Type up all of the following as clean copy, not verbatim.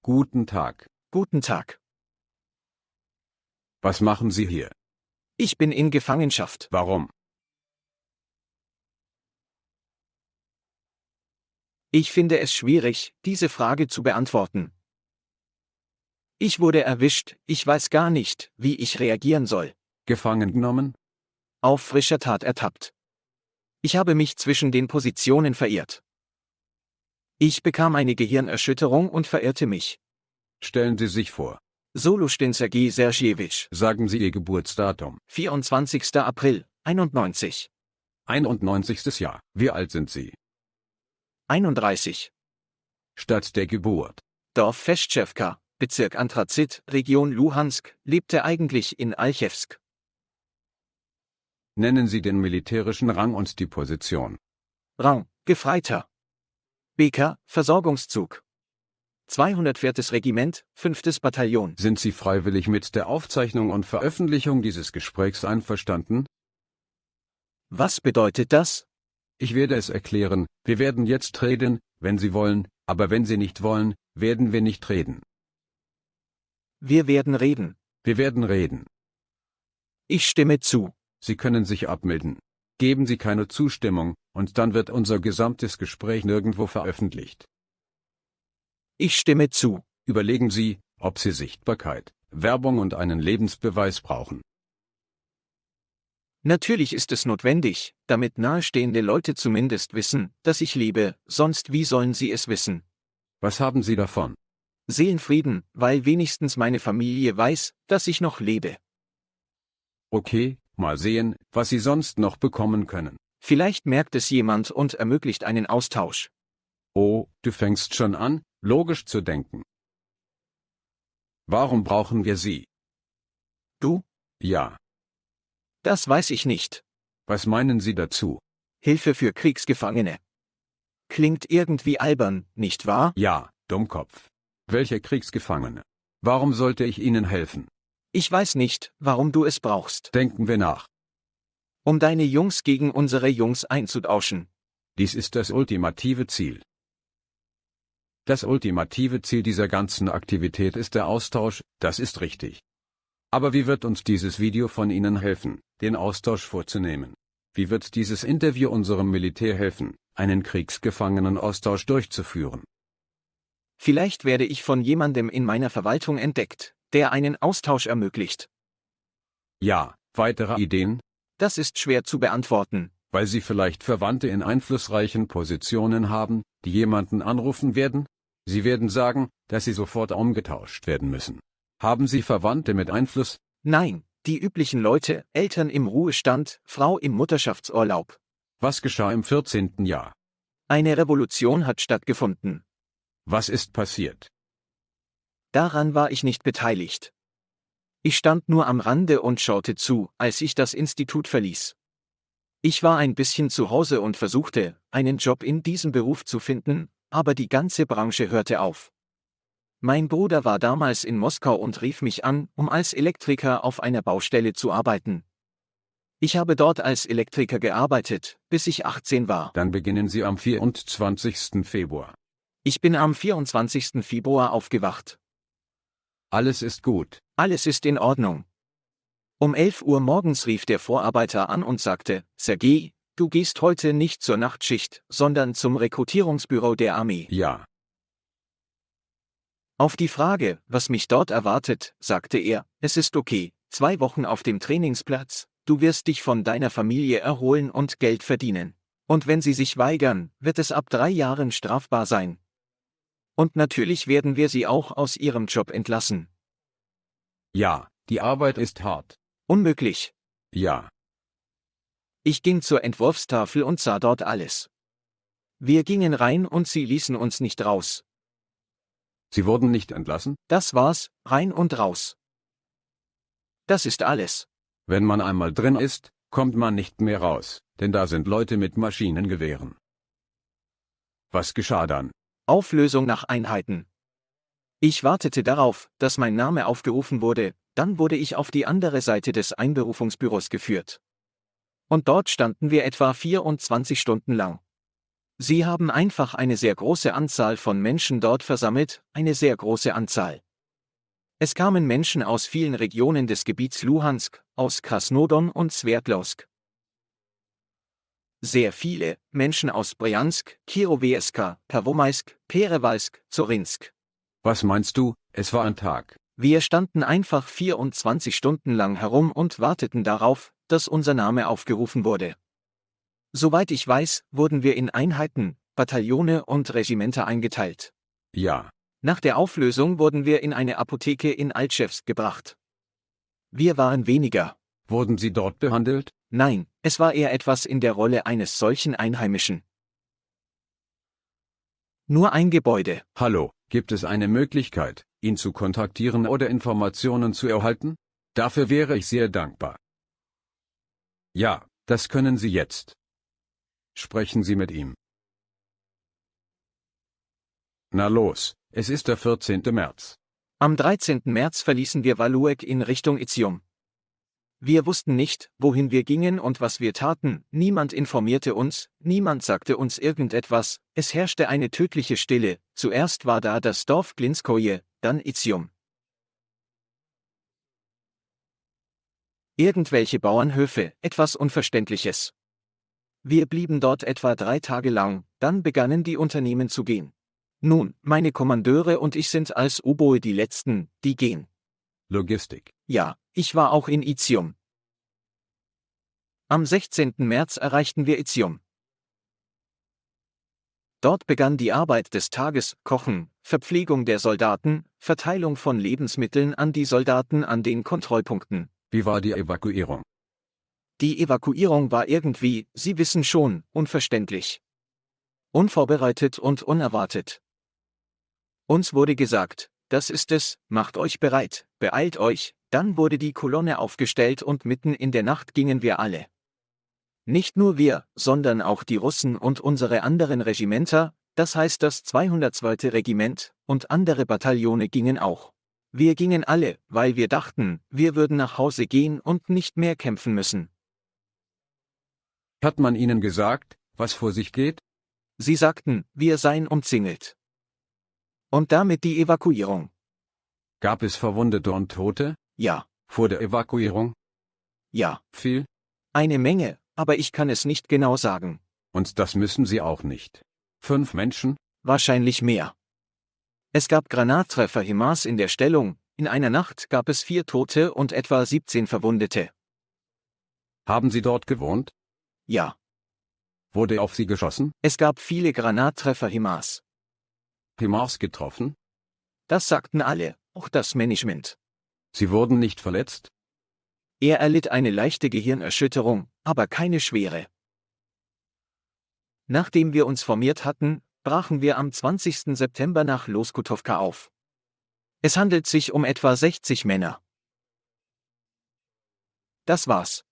Guten Tag. Guten Tag. Was machen Sie hier? Ich bin in Gefangenschaft. Warum? Ich finde es schwierig, diese Frage zu beantworten. Ich wurde erwischt, ich weiß gar nicht, wie ich reagieren soll. Gefangen genommen? Auf frischer Tat ertappt. Ich habe mich zwischen den Positionen verirrt. Ich bekam eine Gehirnerschütterung und verirrte mich. Stellen Sie sich vor. Soluschtin Sergei Sergejewitsch. Sagen Sie Ihr Geburtsdatum. 24. April, 91. 91. Jahr. Wie alt sind Sie? 31. Stadt der Geburt. Dorf Festschewka, Bezirk Anthrazit, Region Luhansk, lebte eigentlich in Alchewsk. Nennen Sie den militärischen Rang und die Position. Rang, Gefreiter. BK, Versorgungszug. 204. Regiment, 5. Bataillon. Sind Sie freiwillig mit der Aufzeichnung und Veröffentlichung dieses Gesprächs einverstanden? Was bedeutet das? Ich werde es erklären, wir werden jetzt reden, wenn Sie wollen, aber wenn Sie nicht wollen, werden wir nicht reden. Wir werden reden. Wir werden reden. Ich stimme zu. Sie können sich abmelden. Geben Sie keine Zustimmung, und dann wird unser gesamtes Gespräch nirgendwo veröffentlicht. Ich stimme zu. Überlegen Sie, ob Sie Sichtbarkeit, Werbung und einen Lebensbeweis brauchen. Natürlich ist es notwendig, damit nahestehende Leute zumindest wissen, dass ich lebe, sonst wie sollen sie es wissen? Was haben Sie davon? Seelenfrieden, weil wenigstens meine Familie weiß, dass ich noch lebe. Okay, mal sehen, was Sie sonst noch bekommen können. Vielleicht merkt es jemand und ermöglicht einen Austausch. Oh, du fängst schon an, logisch zu denken. Warum brauchen wir Sie? Du? Ja. Das weiß ich nicht. Was meinen Sie dazu? Hilfe für Kriegsgefangene. Klingt irgendwie albern, nicht wahr? Ja, Dummkopf. Welche Kriegsgefangene? Warum sollte ich Ihnen helfen? Ich weiß nicht, warum du es brauchst. Denken wir nach. Um deine Jungs gegen unsere Jungs einzutauschen. Dies ist das ultimative Ziel. Das ultimative Ziel dieser ganzen Aktivität ist der Austausch, das ist richtig. Aber wie wird uns dieses Video von Ihnen helfen, den Austausch vorzunehmen? Wie wird dieses Interview unserem Militär helfen, einen Kriegsgefangenenaustausch durchzuführen? Vielleicht werde ich von jemandem in meiner Verwaltung entdeckt, der einen Austausch ermöglicht. Ja, weitere Ideen? Das ist schwer zu beantworten. Weil Sie vielleicht Verwandte in einflussreichen Positionen haben, die jemanden anrufen werden? Sie werden sagen, dass Sie sofort umgetauscht werden müssen. Haben Sie Verwandte mit Einfluss? Nein, die üblichen Leute, Eltern im Ruhestand, Frau im Mutterschaftsurlaub. Was geschah im 14. Jahr? Eine Revolution hat stattgefunden. Was ist passiert? Daran war ich nicht beteiligt. Ich stand nur am Rande und schaute zu, als ich das Institut verließ. Ich war ein bisschen zu Hause und versuchte, einen Job in diesem Beruf zu finden, aber die ganze Branche hörte auf. Mein Bruder war damals in Moskau und rief mich an, um als Elektriker auf einer Baustelle zu arbeiten. Ich habe dort als Elektriker gearbeitet, bis ich 18 war. Dann beginnen Sie am 24. Februar. Ich bin am 24. Februar aufgewacht. Alles ist gut. Alles ist in Ordnung. Um 11 Uhr morgens rief der Vorarbeiter an und sagte, Sergei, du gehst heute nicht zur Nachtschicht, sondern zum Rekrutierungsbüro der Armee. Ja. Auf die Frage, was mich dort erwartet, sagte er, es ist okay, 2 Wochen auf dem Trainingsplatz, du wirst dich von deiner Familie erholen und Geld verdienen. Und wenn sie sich weigern, wird es ab 3 Jahren strafbar sein. Und natürlich werden wir sie auch aus ihrem Job entlassen. Ja, die Arbeit ist hart. Unmöglich. Ja. Ich ging zur Entwurfstafel und sah dort alles. Wir gingen rein und sie ließen uns nicht raus. Sie wurden nicht entlassen? Das war's, rein und raus. Das ist alles. Wenn man einmal drin ist, kommt man nicht mehr raus, denn da sind Leute mit Maschinengewehren. Was geschah dann? Auflösung nach Einheiten. Ich wartete darauf, dass mein Name aufgerufen wurde, dann wurde ich auf die andere Seite des Einberufungsbüros geführt. Und dort standen wir etwa 24 Stunden lang. Sie haben einfach eine sehr große Anzahl von Menschen dort versammelt, eine sehr große Anzahl. Es kamen Menschen aus vielen Regionen des Gebiets Luhansk, aus Krasnodon und Sverdlovsk. Sehr viele Menschen aus Bryansk, Kiroweska, Pervomaisk, Perewalsk, Zorinsk. Was meinst du, es war ein Tag? Wir standen einfach 24 Stunden lang herum und warteten darauf, dass unser Name aufgerufen wurde. Soweit ich weiß, wurden wir in Einheiten, Bataillone und Regimenter eingeteilt. Ja. Nach der Auflösung wurden wir in eine Apotheke in Altschewsk gebracht. Wir waren weniger. Wurden Sie dort behandelt? Nein, es war eher etwas in der Rolle eines solchen Einheimischen. Nur ein Gebäude. Hallo, gibt es eine Möglichkeit, ihn zu kontaktieren oder Informationen zu erhalten? Dafür wäre ich sehr dankbar. Ja, das können Sie jetzt. Sprechen Sie mit ihm. Na los, es ist der 14. März. Am 13. März verließen wir Valuek in Richtung Izium. Wir wussten nicht, wohin wir gingen und was wir taten, niemand informierte uns, niemand sagte uns irgendetwas, es herrschte eine tödliche Stille, zuerst war da das Dorf Glinskoje, dann Izium. Irgendwelche Bauernhöfe, etwas Unverständliches. Wir blieben dort etwa 3 Tage lang, dann begannen die Unternehmen zu gehen. Nun, meine Kommandeure und ich sind als Oboe die Letzten, die gehen. Logistik. Ja, ich war auch in Izium. Am 16. März erreichten wir Izium. Dort begann die Arbeit des Tages, Kochen, Verpflegung der Soldaten, Verteilung von Lebensmitteln an die Soldaten an den Kontrollpunkten. Wie war die Evakuierung? Die Evakuierung war irgendwie, Sie wissen schon, unverständlich. Unvorbereitet und unerwartet. Uns wurde gesagt, das ist es, macht euch bereit, beeilt euch, dann wurde die Kolonne aufgestellt und mitten in der Nacht gingen wir alle. Nicht nur wir, sondern auch die Russen und unsere anderen Regimenter, das heißt das 202. Regiment, und andere Bataillone gingen auch. Wir gingen alle, weil wir dachten, wir würden nach Hause gehen und nicht mehr kämpfen müssen. Hat man Ihnen gesagt, was vor sich geht? Sie sagten, wir seien umzingelt. Und damit die Evakuierung. Gab es Verwundete und Tote? Ja. Vor der Evakuierung? Ja. Viel? Eine Menge, aber ich kann es nicht genau sagen. Und das müssen Sie auch nicht. 5 Menschen? Wahrscheinlich mehr. Es gab Granattreffer HIMARS in der Stellung, in einer Nacht gab es 4 Tote und etwa 17 Verwundete. Haben Sie dort gewohnt? Ja. Wurde auf Sie geschossen? Es gab viele Granattreffer HIMARS. HIMARS getroffen? Das sagten alle, auch das Management. Sie wurden nicht verletzt? Er erlitt eine leichte Gehirnerschütterung, aber keine schwere. Nachdem wir uns formiert hatten, brachen wir am 20. September nach Loskutowka auf. Es handelt sich um etwa 60 Männer. Das war's.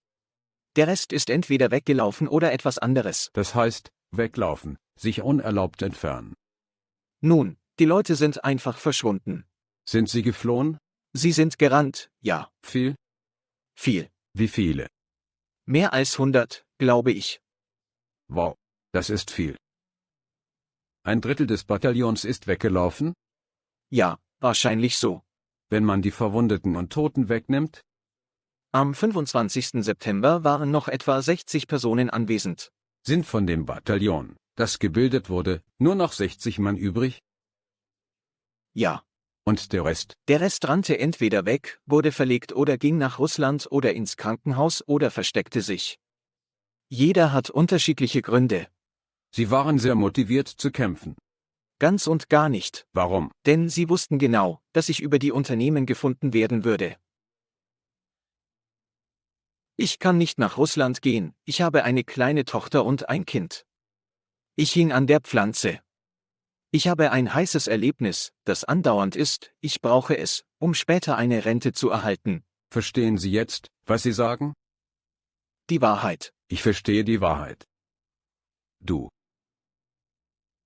Der Rest ist entweder weggelaufen oder etwas anderes. Das heißt, weglaufen, sich unerlaubt entfernen. Nun, die Leute sind einfach verschwunden. Sind sie geflohen? Sie sind gerannt, ja. Viel? Viel. Wie viele? Mehr als 100, glaube ich. Wow, das ist viel. 1/3 des Bataillons ist weggelaufen? Ja, wahrscheinlich so. Wenn man die Verwundeten und Toten wegnimmt? Am 25. September waren noch etwa 60 Personen anwesend. Sind von dem Bataillon, das gebildet wurde, nur noch 60 Mann übrig? Ja. Und der Rest? Der Rest rannte entweder weg, wurde verlegt oder ging nach Russland oder ins Krankenhaus oder versteckte sich. Jeder hat unterschiedliche Gründe. Sie waren sehr motiviert zu kämpfen. Ganz und gar nicht. Warum? Denn sie wussten genau, dass ich über die Unternehmen gefunden werden würde. Ich kann nicht nach Russland gehen, ich habe eine kleine Tochter und ein Kind. Ich hing an der Pflanze. Ich habe ein heißes Erlebnis, das andauernd ist, ich brauche es, um später eine Rente zu erhalten. Verstehen Sie jetzt, was Sie sagen? Die Wahrheit. Ich verstehe die Wahrheit. Du.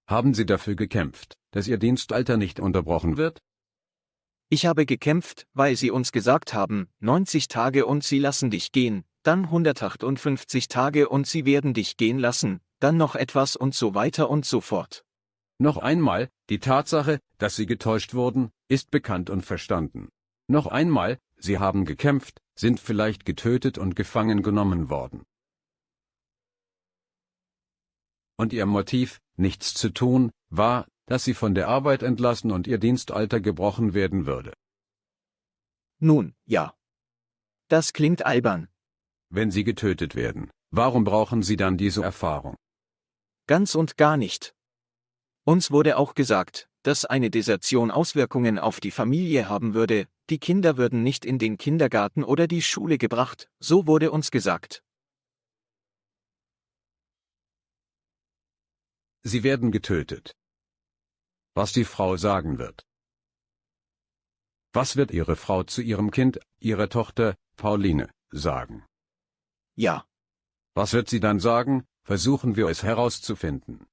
Haben Sie dafür gekämpft, dass Ihr Dienstalter nicht unterbrochen wird? Ich habe gekämpft, weil sie uns gesagt haben, 90 Tage und sie lassen dich gehen, dann 158 Tage und sie werden dich gehen lassen, dann noch etwas und so weiter und so fort. Noch einmal, die Tatsache, dass sie getäuscht wurden, ist bekannt und verstanden. Noch einmal, sie haben gekämpft, sind vielleicht getötet und gefangen genommen worden. Und ihr Motiv, nichts zu tun, war, dass sie von der Arbeit entlassen und ihr Dienstalter gebrochen werden würde. Nun, ja. Das klingt albern. Wenn sie getötet werden, warum brauchen sie dann diese Erfahrung? Ganz und gar nicht. Uns wurde auch gesagt, dass eine Desertion Auswirkungen auf die Familie haben würde, die Kinder würden nicht in den Kindergarten oder die Schule gebracht, so wurde uns gesagt. Sie werden getötet. Was die Frau sagen wird. Was wird ihre Frau zu ihrem Kind, ihrer Tochter, Pauline, sagen? Ja. Was wird sie dann sagen? Versuchen wir es herauszufinden.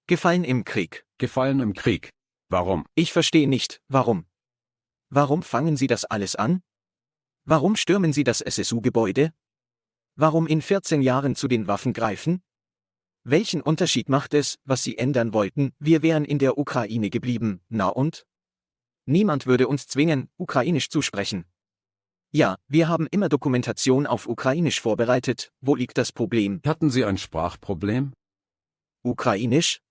Gefallen im Krieg. Gefallen im Krieg. Warum? Ich verstehe nicht, warum. Warum fangen Sie das alles an? Warum stürmen Sie das SSU-Gebäude? Warum in 14 Jahren zu den Waffen greifen? Welchen Unterschied macht es, was Sie ändern wollten, wir wären in der Ukraine geblieben, na und? Niemand würde uns zwingen, Ukrainisch zu sprechen. Ja, wir haben immer Dokumentation auf Ukrainisch vorbereitet, wo liegt das Problem? Hatten Sie ein Sprachproblem? Ukrainisch?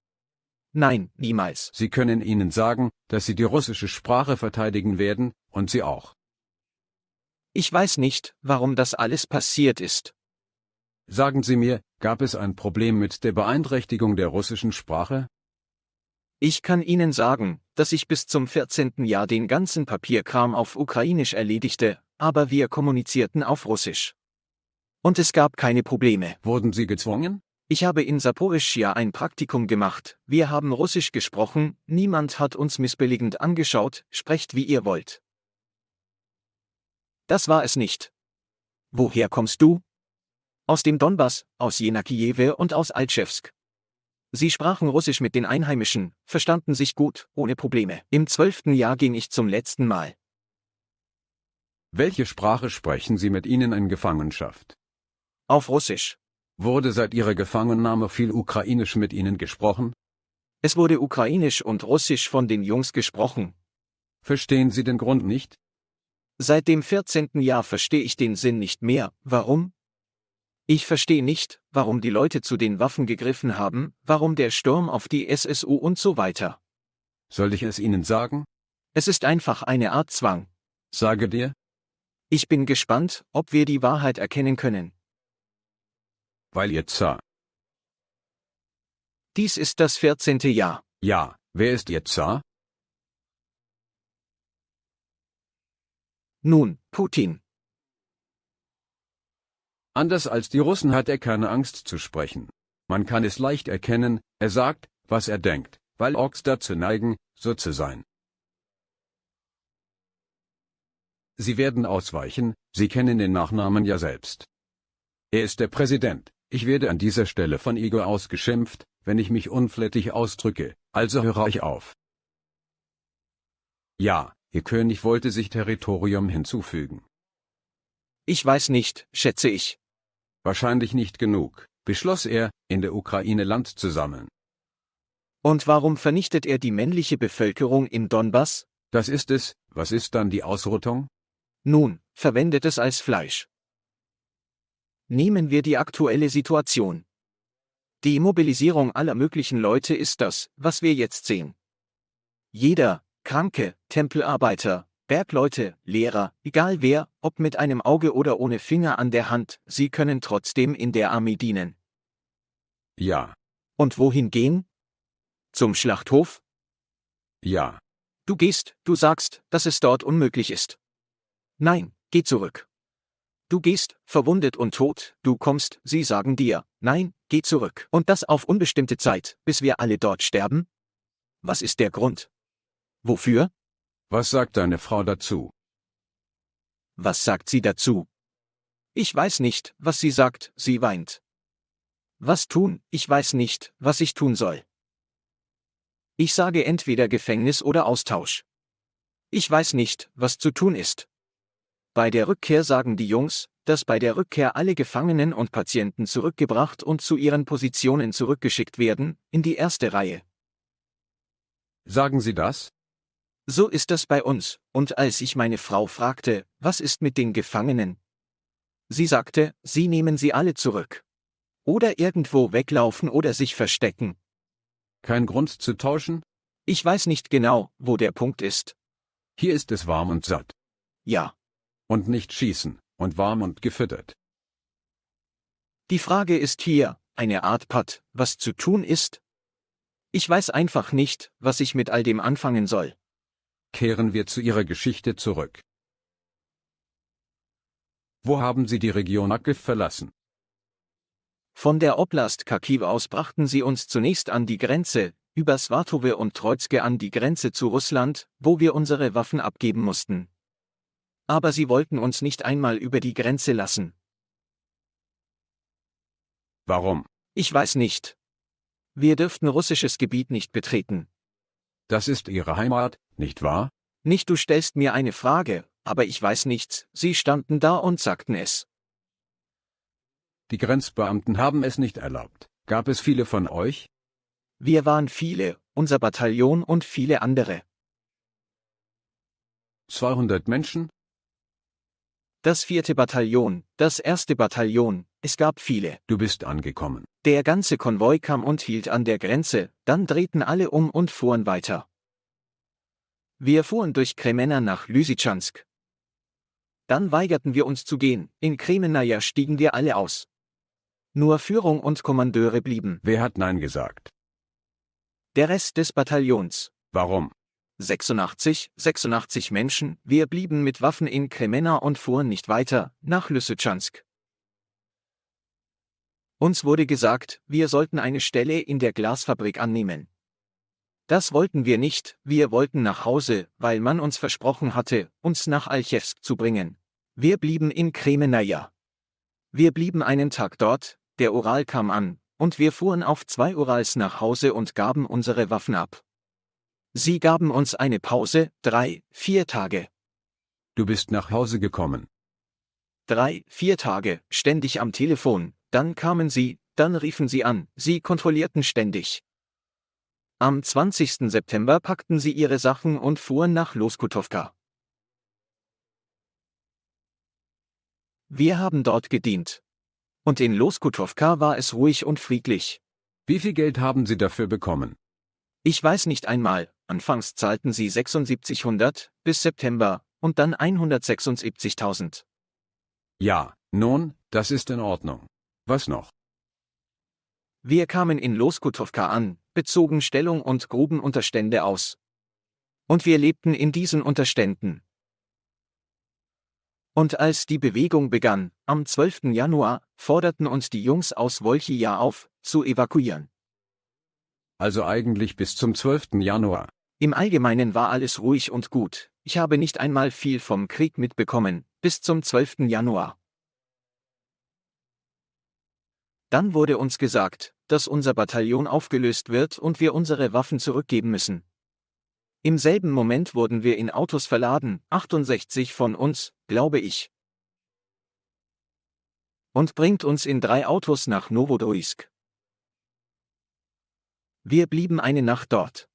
Nein, niemals. Sie können ihnen sagen, dass Sie die russische Sprache verteidigen werden, und Sie auch. Ich weiß nicht, warum das alles passiert ist. Sagen Sie mir, gab es ein Problem mit der Beeinträchtigung der russischen Sprache? Ich kann Ihnen sagen, dass ich bis zum 14. Jahr den ganzen Papierkram auf Ukrainisch erledigte, aber wir kommunizierten auf Russisch. Und es gab keine Probleme. Wurden Sie gezwungen? Ich habe in Saporischschja ein Praktikum gemacht, wir haben Russisch gesprochen, niemand hat uns missbilligend angeschaut, sprecht wie ihr wollt. Das war es nicht. Woher kommst du? Aus dem Donbass, aus Jenakijewe und aus Altschewsk. Sie sprachen Russisch mit den Einheimischen, verstanden sich gut, ohne Probleme. Im 12. Jahr ging ich zum letzten Mal. Welche Sprache sprechen Sie mit ihnen in Gefangenschaft? Auf Russisch. Wurde seit Ihrer Gefangennahme viel Ukrainisch mit Ihnen gesprochen? Es wurde Ukrainisch und Russisch von den Jungs gesprochen. Verstehen Sie den Grund nicht? Seit dem 14. Jahr verstehe ich den Sinn nicht mehr, warum? Ich verstehe nicht, warum die Leute zu den Waffen gegriffen haben, warum der Sturm auf die SSU und so weiter. Soll ich es Ihnen sagen? Es ist einfach eine Art Zwang. Sage dir. Ich bin gespannt, ob wir die Wahrheit erkennen können. Weil Ihr Zar. Dies ist das 14. Jahr. Ja, wer ist Ihr Zar? Nun, Putin. Anders als die Russen hat er keine Angst zu sprechen. Man kann es leicht erkennen, er sagt, was er denkt, weil Orks dazu neigen, so zu sein. Sie werden ausweichen, Sie kennen den Nachnamen ja selbst. Er ist der Präsident. Ich werde an dieser Stelle von Igor ausgeschimpft, wenn ich mich unflätig ausdrücke, also höre ich auf. Ja, Ihr König wollte sich Territorium hinzufügen. Ich weiß nicht, schätze ich. Wahrscheinlich nicht genug, beschloss er, in der Ukraine Land zu sammeln. Und warum vernichtet er die männliche Bevölkerung im Donbass? Das ist es, was ist dann die Ausrottung? Nun, verwendet es als Fleisch. Nehmen wir die aktuelle Situation. Die Mobilisierung aller möglichen Leute ist das, was wir jetzt sehen. Jeder, Kranke, Tempelarbeiter, Bergleute, Lehrer, egal wer, ob mit einem Auge oder ohne Finger an der Hand, sie können trotzdem in der Armee dienen. Ja. Und wohin gehen? Zum Schlachthof? Ja. Du gehst, du sagst, dass es dort unmöglich ist. Nein, geh zurück. Du gehst, verwundet und tot, du kommst, sie sagen dir, nein, geh zurück. Und das auf unbestimmte Zeit, bis wir alle dort sterben? Was ist der Grund? Wofür? Was sagt deine Frau dazu? Was sagt sie dazu? Ich weiß nicht, was sie sagt, sie weint. Was tun, ich weiß nicht, was ich tun soll. Ich sage entweder Gefängnis oder Austausch. Ich weiß nicht, was zu tun ist. Bei der Rückkehr sagen die Jungs, dass bei der Rückkehr alle Gefangenen und Patienten zurückgebracht und zu ihren Positionen zurückgeschickt werden, in die erste Reihe. Sagen Sie das? So ist das bei uns, und als ich meine Frau fragte, was ist mit den Gefangenen? Sie sagte, sie nehmen sie alle zurück. Oder irgendwo weglaufen oder sich verstecken. Kein Grund zu tauschen? Ich weiß nicht genau, wo der Punkt ist. Hier ist es warm und satt. Ja. Und nicht schießen, und warm und gefüttert. Die Frage ist hier, eine Art Patt, was zu tun ist? Ich weiß einfach nicht, was ich mit all dem anfangen soll. Kehren wir zu Ihrer Geschichte zurück. Wo haben Sie die Region Kharkiv verlassen? Von der Oblast Kharkiv aus brachten sie uns zunächst an die Grenze, über Swatowe und Troizke an die Grenze zu Russland, wo wir unsere Waffen abgeben mussten. Aber sie wollten uns nicht einmal über die Grenze lassen. Warum? Ich weiß nicht. Wir dürften russisches Gebiet nicht betreten. Das ist Ihre Heimat, nicht wahr? Nicht du stellst mir eine Frage, aber ich weiß nichts, sie standen da und sagten es. Die Grenzbeamten haben es nicht erlaubt. Gab es viele von euch? Wir waren viele, unser Bataillon und viele andere. 200 Menschen? Das 4. Bataillon, das 1. Bataillon, es gab viele. Du bist angekommen. Der ganze Konvoi kam und hielt an der Grenze, dann drehten alle um und fuhren weiter. Wir fuhren durch Kremena nach Lysychansk. Dann weigerten wir uns zu gehen, in Kremenaja stiegen wir alle aus. Nur Führung und Kommandeure blieben. Wer hat Nein gesagt? Der Rest des Bataillons. Warum? 86 Menschen, wir blieben mit Waffen in Kremena und fuhren nicht weiter, nach Lysychansk. Uns wurde gesagt, wir sollten eine Stelle in der Glasfabrik annehmen. Das wollten wir nicht, wir wollten nach Hause, weil man uns versprochen hatte, uns nach Alchewsk zu bringen. Wir blieben in Kremenaja. Wir blieben einen Tag dort, der Ural kam an, und wir fuhren auf 2 Urals nach Hause und gaben unsere Waffen ab. Sie gaben uns eine Pause, 3-4 Tage. Du bist nach Hause gekommen. 3-4 Tage, ständig am Telefon, dann kamen sie, dann riefen sie an, sie kontrollierten ständig. Am 20. September packten sie ihre Sachen und fuhren nach Loskutowka. Wir haben dort gedient. Und in Loskutowka war es ruhig und friedlich. Wie viel Geld haben Sie dafür bekommen? Ich weiß nicht einmal, anfangs zahlten sie 7600 bis September und dann 176.000. Ja, nun, das ist in Ordnung. Was noch? Wir kamen in Loskutowka an, bezogen Stellung und gruben Unterstände aus. Und wir lebten in diesen Unterständen. Und als die Bewegung begann, am 12. Januar, forderten uns die Jungs aus Wolchija auf, zu evakuieren. Also eigentlich bis zum 12. Januar. Im Allgemeinen war alles ruhig und gut, ich habe nicht einmal viel vom Krieg mitbekommen, bis zum 12. Januar. Dann wurde uns gesagt, dass unser Bataillon aufgelöst wird und wir unsere Waffen zurückgeben müssen. Im selben Moment wurden wir in Autos verladen, 68 von uns, glaube ich. Und bringt uns in 3 Autos nach Nowodorsk. Wir blieben eine Nacht dort.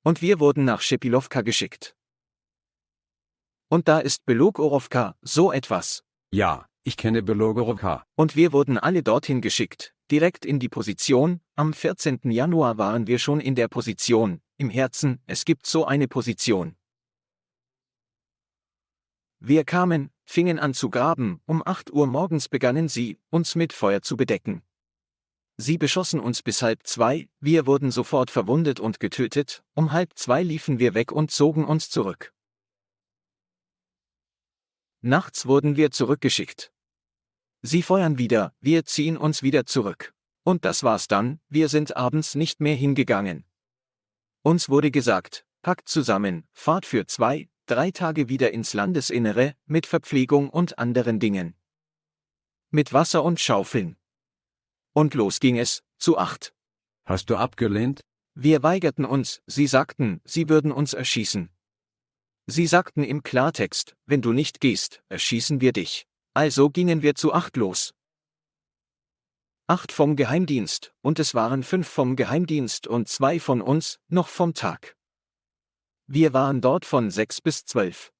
Und wir wurden nach Schepilowka geschickt. Und da ist Belogorowka, so etwas. Ja, ich kenne Belogorowka. Und wir wurden alle dorthin geschickt, direkt in die Position. Am 14. Januar waren wir schon in der Position, im Herzen, es gibt so eine Position. Wir kamen, fingen an zu graben, um 8 Uhr morgens begannen sie, uns mit Feuer zu bedecken. Sie beschossen uns bis 1:30, wir wurden sofort verwundet und getötet, um 1:30 liefen wir weg und zogen uns zurück. Nachts wurden wir zurückgeschickt. Sie feuern wieder, wir ziehen uns wieder zurück. Und das war's dann, wir sind abends nicht mehr hingegangen. Uns wurde gesagt, packt zusammen, fahrt für 2-3 Tage wieder ins Landesinnere, mit Verpflegung und anderen Dingen. Mit Wasser und Schaufeln. Und los ging es, zu 8. Hast du abgelehnt? Wir weigerten uns, sie sagten, sie würden uns erschießen. Sie sagten im Klartext, wenn du nicht gehst, erschießen wir dich. Also gingen wir zu 8 los. 8 vom Geheimdienst, und es waren 5 vom Geheimdienst und 2 von uns, noch vom Tag. Wir waren dort von 6 bis 12.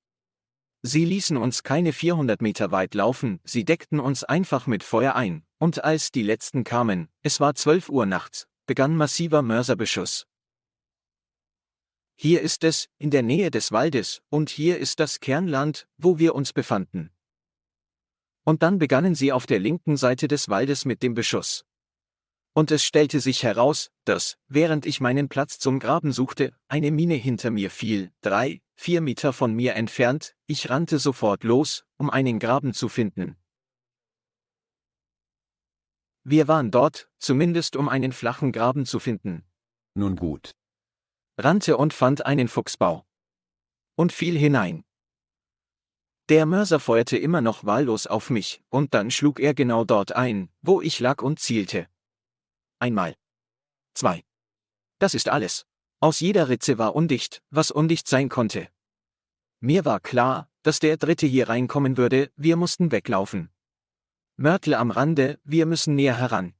Sie ließen uns keine 400 Meter weit laufen, sie deckten uns einfach mit Feuer ein, und als die letzten kamen, es war 12 Uhr nachts, begann massiver Mörserbeschuss. Hier ist es, in der Nähe des Waldes, und hier ist das Kernland, wo wir uns befanden. Und dann begannen sie auf der linken Seite des Waldes mit dem Beschuss. Und es stellte sich heraus, dass, während ich meinen Platz zum Graben suchte, eine Mine hinter mir fiel, 3, 4 Meter von mir entfernt, ich rannte sofort los, um einen Graben zu finden. Wir waren dort, zumindest um einen flachen Graben zu finden. Nun gut. Rannte und fand einen Fuchsbau. Und fiel hinein. Der Mörser feuerte immer noch wahllos auf mich, und dann schlug er genau dort ein, wo ich lag und zielte. Einmal. 2. Das ist alles. Aus jeder Ritze war undicht, was undicht sein konnte. Mir war klar, dass der Dritte hier reinkommen würde, wir mussten weglaufen. Mörtel am Rande, wir müssen näher heran.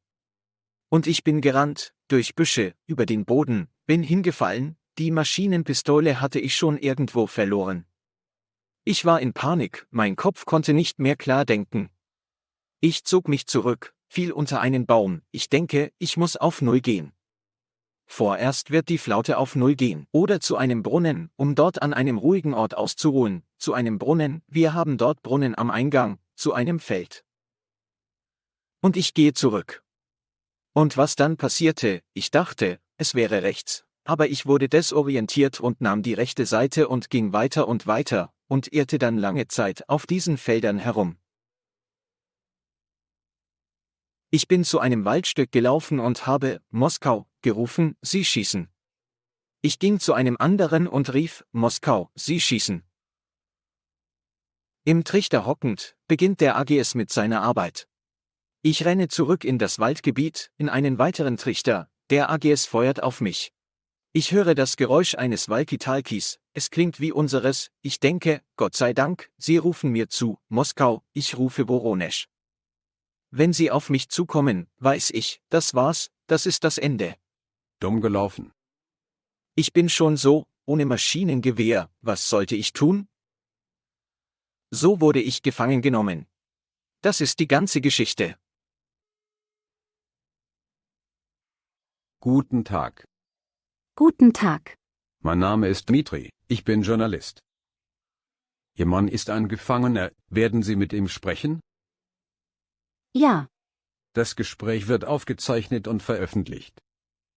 Und ich bin gerannt, durch Büsche, über den Boden, bin hingefallen, die Maschinenpistole hatte ich schon irgendwo verloren. Ich war in Panik, mein Kopf konnte nicht mehr klar denken. Ich zog mich zurück, fiel unter einen Baum, ich denke, ich muss auf Null gehen. Vorerst wird die Flaute auf Null gehen, oder zu einem Brunnen, um dort an einem ruhigen Ort auszuruhen, zu einem Brunnen, wir haben dort Brunnen am Eingang, zu einem Feld. Und ich gehe zurück. Und was dann passierte, ich dachte, es wäre rechts, aber ich wurde desorientiert und nahm die rechte Seite und ging weiter und irrte dann lange Zeit auf diesen Feldern herum. Ich bin zu einem Waldstück gelaufen und habe, Moskau, gerufen, Sie schießen. Ich ging zu einem anderen und rief, Moskau, Sie schießen. Im Trichter hockend, beginnt der AGS mit seiner Arbeit. Ich renne zurück in das Waldgebiet, in einen weiteren Trichter, der AGS feuert auf mich. Ich höre das Geräusch eines Walkie-Talkies, es klingt wie unseres, ich denke, Gott sei Dank, Sie rufen mir zu, Moskau, ich rufe Woronesch. Wenn Sie auf mich zukommen, weiß ich, das war's, das ist das Ende. Dumm gelaufen. Ich bin schon so, ohne Maschinengewehr, was sollte ich tun? So wurde ich gefangen genommen. Das ist die ganze Geschichte. Guten Tag. Guten Tag. Mein Name ist Dmitri, ich bin Journalist. Ihr Mann ist ein Gefangener, werden Sie mit ihm sprechen? Ja, Das Gespräch wird aufgezeichnet und veröffentlicht.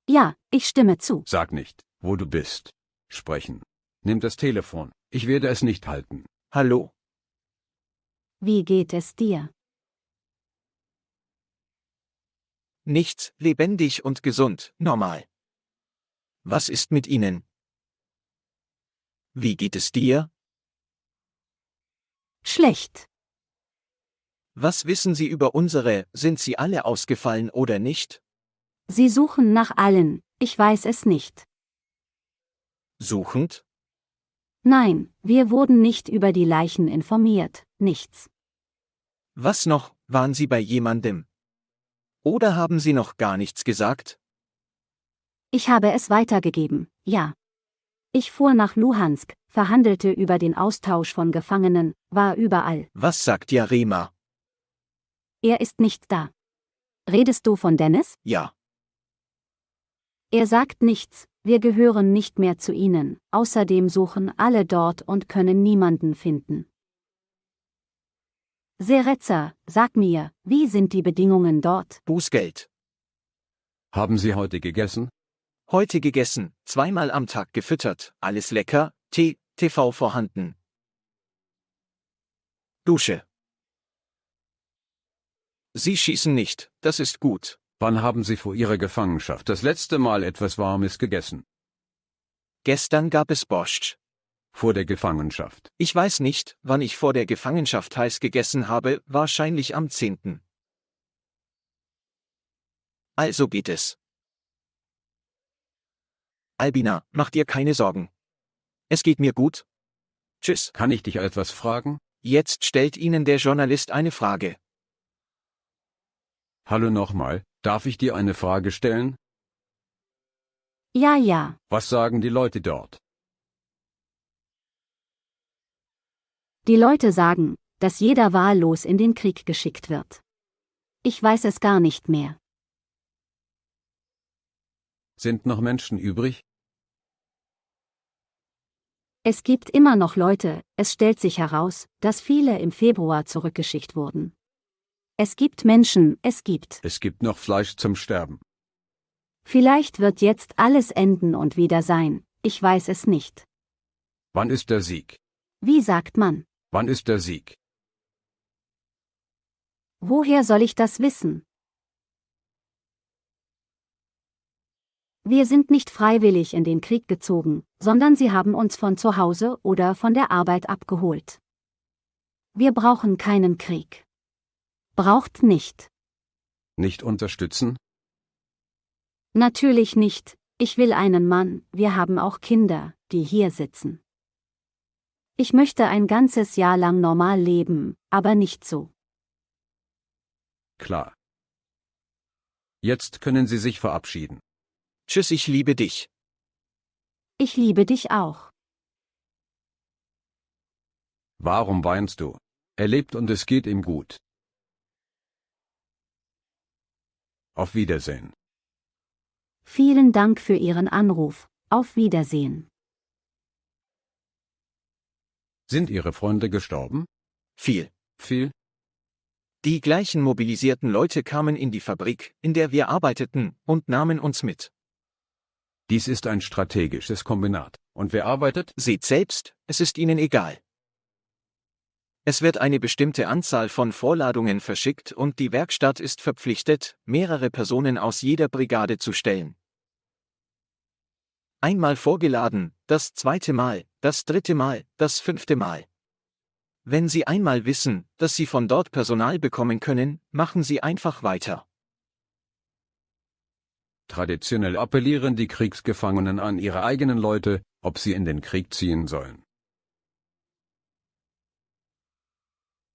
ja, ich stimme zu. Sag nicht, wo du bist. Sprechen. Nimm das Telefon, ich werde es nicht halten. Hallo? Wie geht es dir? Nichts, lebendig und gesund, normal. Was ist mit Ihnen? Wie geht es dir? Schlecht. Was wissen Sie über sind sie alle ausgefallen oder nicht? Sie suchen nach allen, ich weiß es nicht. Suchend? Nein, wir wurden nicht über die Leichen informiert, nichts. Was noch, waren Sie bei jemandem? Oder haben Sie noch gar nichts gesagt? Ich habe es weitergegeben, ja. Ich fuhr nach Luhansk, verhandelte über den Austausch von Gefangenen, war überall. Was sagt Jarema? Er ist nicht da. Redest du von Dennis? Ja. Er sagt nichts, wir gehören nicht mehr zu ihnen, außerdem suchen alle dort und können niemanden finden. Seretzer, sag mir, wie sind die Bedingungen dort? Bußgeld. Haben Sie heute gegessen? Heute gegessen, 2-mal am Tag gefüttert, alles lecker, Tee, TV vorhanden. Dusche. Sie schießen nicht, das ist gut. Wann haben Sie vor Ihrer Gefangenschaft das letzte Mal etwas Warmes gegessen? Gestern gab es Borscht. Vor der Gefangenschaft. Ich weiß nicht, wann ich vor der Gefangenschaft heiß gegessen habe, wahrscheinlich am 10. Also geht es. Albina, mach dir keine Sorgen. Es geht mir gut. Tschüss. Kann ich dich etwas fragen? Jetzt stellt Ihnen der Journalist eine Frage. Hallo nochmal, darf ich dir eine Frage stellen? Ja, ja. Was sagen die Leute dort? Die Leute sagen, dass jeder wahllos in den Krieg geschickt wird. Ich weiß es gar nicht mehr. Sind noch Menschen übrig? Es gibt immer noch Leute, es stellt sich heraus, dass viele im Februar zurückgeschickt wurden. Es gibt Menschen, Es gibt noch Fleisch zum Sterben. Vielleicht wird jetzt alles enden und wieder sein, ich weiß es nicht. Wann ist der Sieg? Wie sagt man? Wann ist der Sieg? Woher soll ich das wissen? Wir sind nicht freiwillig in den Krieg gezogen, sondern sie haben uns von zu Hause oder von der Arbeit abgeholt. Wir brauchen keinen Krieg. Braucht nicht. Nicht unterstützen? Natürlich nicht, ich will einen Mann, wir haben auch Kinder, die hier sitzen. Ich möchte ein ganzes Jahr lang normal leben, aber nicht so. Klar. Jetzt können Sie sich verabschieden. Tschüss, ich liebe dich. Ich liebe dich auch. Warum weinst du? Er lebt und es geht ihm gut. Auf Wiedersehen. Vielen Dank für Ihren Anruf. Auf Wiedersehen. Sind Ihre Freunde gestorben? Viel. Viel? Die gleichen mobilisierten Leute kamen in die Fabrik, in der wir arbeiteten, und nahmen uns mit. Dies ist ein strategisches Kombinat. Und wer arbeitet? Seht selbst, es ist Ihnen egal. Es wird eine bestimmte Anzahl von Vorladungen verschickt und die Werkstatt ist verpflichtet, mehrere Personen aus jeder Brigade zu stellen. Einmal vorgeladen, das zweite Mal, das dritte Mal, das fünfte Mal. Wenn Sie einmal wissen, dass Sie von dort Personal bekommen können, machen Sie einfach weiter. Traditionell appellieren die Kriegsgefangenen an ihre eigenen Leute, ob sie in den Krieg ziehen sollen.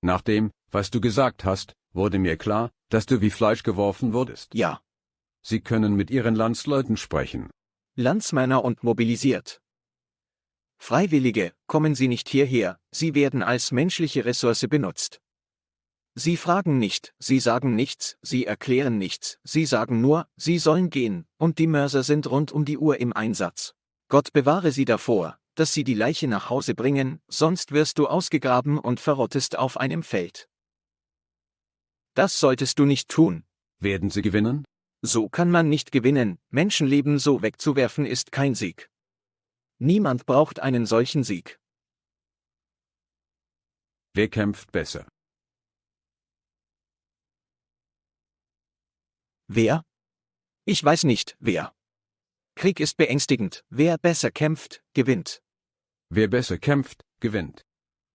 Nach dem, was du gesagt hast, wurde mir klar, dass du wie Fleisch geworfen wurdest. Ja. Sie können mit ihren Landsleuten sprechen. Landsmänner und mobilisiert. Freiwillige, kommen Sie nicht hierher, Sie werden als menschliche Ressource benutzt. Sie fragen nicht, Sie sagen nichts, Sie erklären nichts, Sie sagen nur, Sie sollen gehen, und die Mörser sind rund um die Uhr im Einsatz. Gott bewahre Sie davor, dass Sie die Leiche nach Hause bringen, sonst wirst du ausgegraben und verrottest auf einem Feld. Das solltest du nicht tun. Werden sie gewinnen? So kann man nicht gewinnen, Menschenleben so wegzuwerfen ist kein Sieg. Niemand braucht einen solchen Sieg. Wer kämpft besser? Wer? Ich weiß nicht, wer. Krieg ist beängstigend, wer besser kämpft, gewinnt. Wer besser kämpft, gewinnt.